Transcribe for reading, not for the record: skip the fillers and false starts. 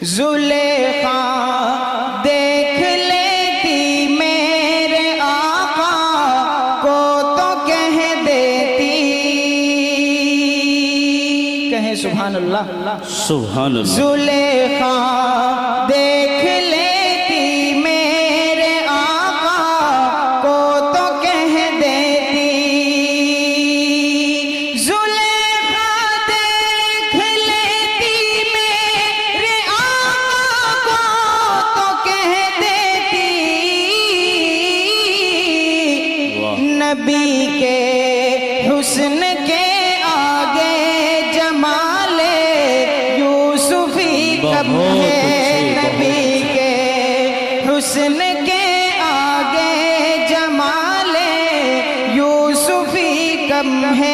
زلیخا دیکھ لیتی میرے آقا کو تو کہہ دیتی. کہیں سبحان اللہ. سبحان اللہ. زلیخا دیکھ لیتی میرے آقا کو تو کہہ دیتی. زلیخا دیکھ لیتی میرے آقا کو تو کہہ دیتی. نبی کے حسن کے آگے جمال یوسفی کم ہے. نبی کے حسن کے آگے جمال یوسفی کم ہے.